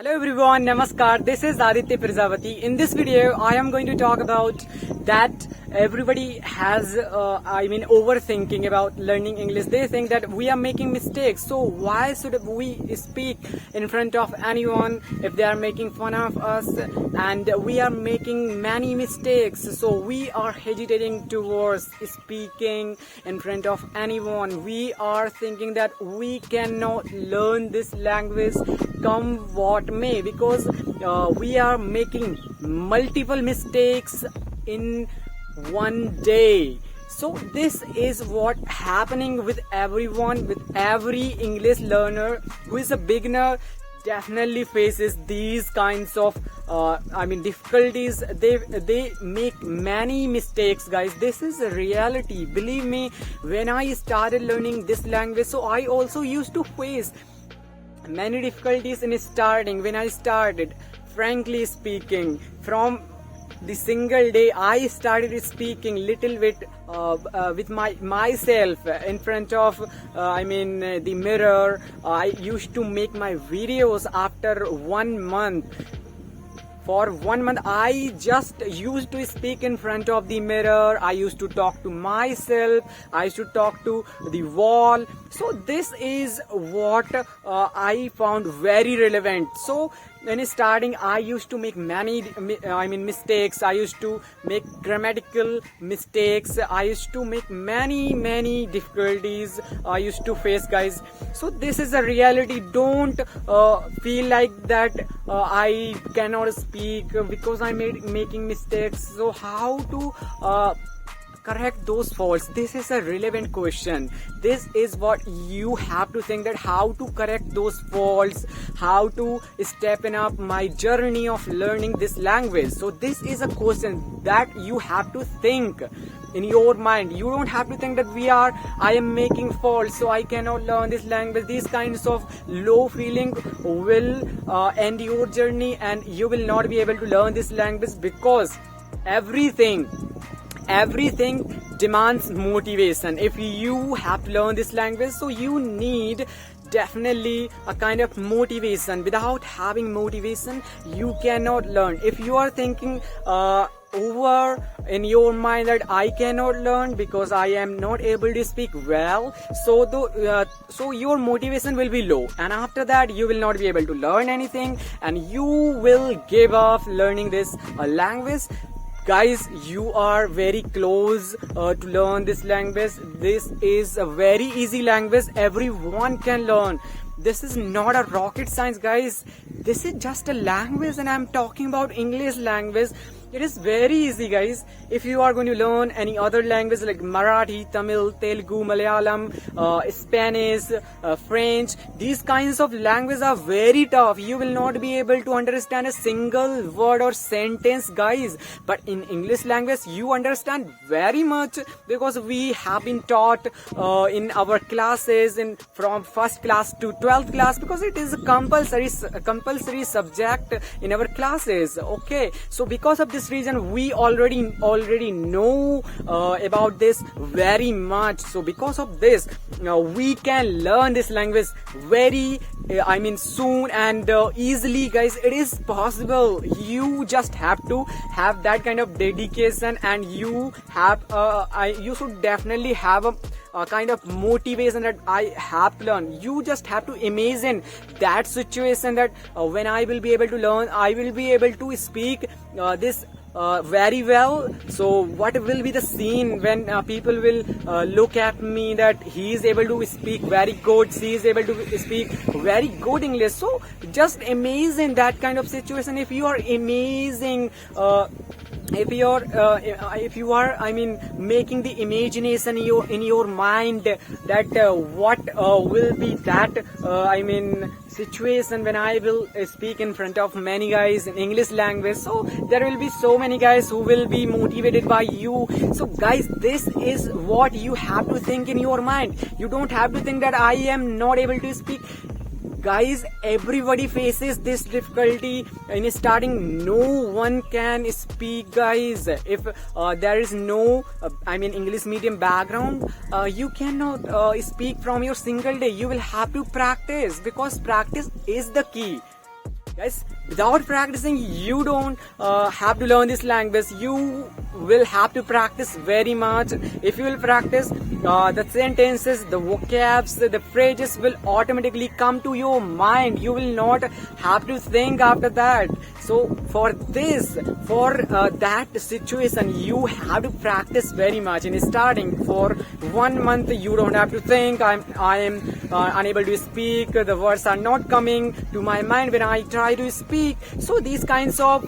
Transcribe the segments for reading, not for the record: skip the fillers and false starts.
Hello everyone, Namaskar. This is Aditya Prajapati. In this video, I am going to talk about that everybody has, overthinking about learning English. They think that we are making mistakes. So why should we speak in front of anyone if they are making fun of us? And we are making many mistakes. So we are hesitating towards speaking in front of anyone. We are thinking that we cannot learn this language come what may, because we are making multiple mistakes in one day. So this is what happening with everyone, with every English learner who is a beginner. Definitely faces these kinds of difficulties. They make many mistakes, guys. This is a reality, believe me. When I started learning this language, so I also used to face many difficulties in starting. When I started, frankly speaking, from the single day I started speaking little bit with myself in front of the mirror. I used to make my videos after 1 month. For 1 month, I just used to speak in front of the mirror. I used to talk to myself. I used to talk to the wall. So this is what I found very relevant. So when starting, I used to make many mistakes. I used to make grammatical mistakes. I used to make many difficulties I used to face, guys. So this is a reality. Don't feel like that I cannot speak because I'm making mistakes. So how to correct those faults? This is a relevant question. This is what you have to think, that how to correct those faults, how to step in up my journey of learning this language. So this is a question that you have to think in your mind. You don't have to think that I am making faults, so I cannot learn this language. These kinds of low feeling will end your journey, and you will not be able to learn this language, because everything demands motivation. If you have to learn this language, so you need definitely a kind of motivation. Without having motivation, you cannot learn. If you are thinking over in your mind that I cannot learn because I am not able to speak well, so your motivation will be low, and after that you will not be able to learn anything, and you will give up learning this language. Guys, you are very close to learn this language. This is a very easy language. Everyone can learn. This is not a rocket science, guys. This is just a language, and I'm talking about English language. It is very easy, guys. If you are going to learn any other language like Marathi, Tamil, Telugu, Malayalam, Spanish, French, these kinds of languages are very tough. You will not be able to understand a single word or sentence, guys. But in English language, you understand very much, because we have been taught in our classes from first class to 12th class, because it is a compulsory subject in our classes. Okay, so because of this reason, we already know about this very much. So because of this, we can learn this language very soon and easily, guys. It is possible. You just have to have that kind of dedication, and you should definitely have a kind of motivation that I have to learn. You just have to imagine that situation, that when I will be able to learn, I will be able to speak this very well. So what will be the scene when people will look at me that he is able to speak very good, she is able to speak very good English. So just imagine that kind of situation. If you are amazing, if you are making the imagination in your mind that what will be that situation when I will speak in front of many guys in English language. So there will be so many guys who will be motivated by you. So guys, this is what you have to think in your mind. You don't have to think that I am not able to speak. Guys, everybody faces this difficulty in starting. No one can speak, guys. If there is no English medium background, you cannot speak from your single day. You will have to practice, because practice is the key. Guys, without practicing, you don't have to learn this language. You will have to practice very much. If you will practice, the sentences, the vocabs, the phrases will automatically come to your mind. You will not have to think after that. So for this, for that situation, you have to practice very much. In starting, for 1 month, you don't have to think. I am unable to speak. The words are not coming to my mind when I try to speak. So these kinds of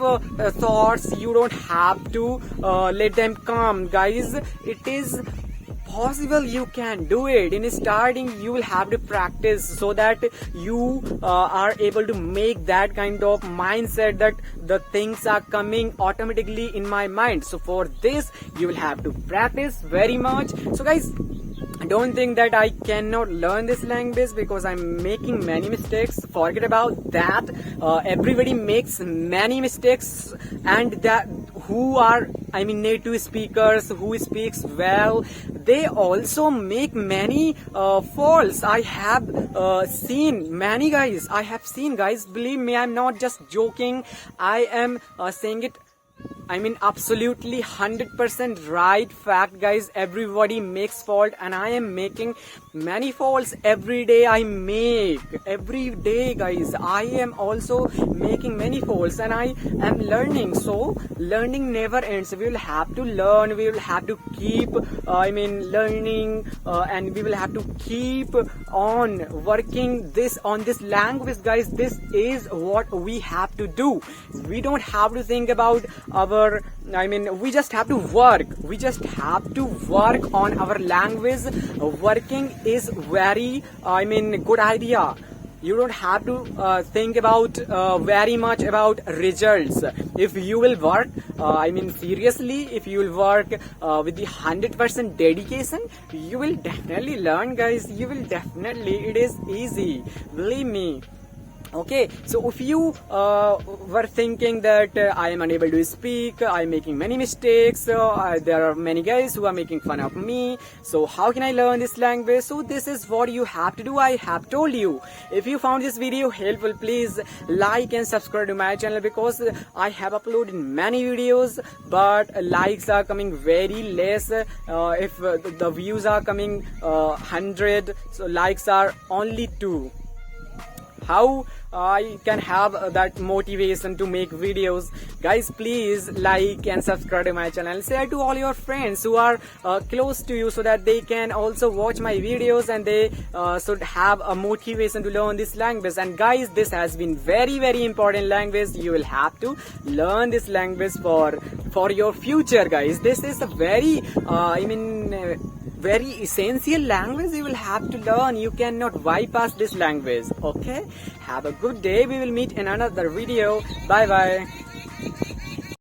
thoughts, you don't have to let them come, guys. It is possible, you can do it. In starting, you will have to practice so that you are able to make that kind of mindset that the things are coming automatically in my mind. So for this, you will have to practice very much. So guys, don't think that I cannot learn this language because I'm making many mistakes. Forget about that. Everybody makes many mistakes, and that who are, native speakers who speaks well, they also make many faults. I have seen many guys. Guys, believe me, I'm not just joking. I am saying it, absolutely 100% right fact, guys. Everybody makes fault, and I am making many faults every day. Every day, guys, I am also making many faults, and I am learning. So learning never ends. We will have to learn. We will have to keep learning, and we will have to keep on working on this language, guys. This is what we have to do. We don't have to think about we just have to work. We just have to work on our language. Working is very, good idea. You don't have to think about very much about results. If you will work, seriously, if you will work with the 100% dedication, you will definitely learn, guys. You will definitely, it is easy. Believe me. Okay, so if you were thinking that I am unable to speak, I'm making many mistakes, there are many guys who are making fun of me, so how can I learn this language? So this is what you have to do. I have told you. If you found this video helpful, please like and subscribe to my channel, because I have uploaded many videos, but likes are coming very less. If the views are coming 100, so likes are only 2. How I can have that motivation to make videos? Guys, please like and subscribe to my channel. Share to all your friends who are close to you, so that they can also watch my videos, and they should have a motivation to learn this language. And guys, this has been very, very important language. You will have to learn this language for your future, guys. This is a very very essential language. You will have to learn. You cannot bypass this language. Okay, have a good day. We will meet in another video. Bye bye.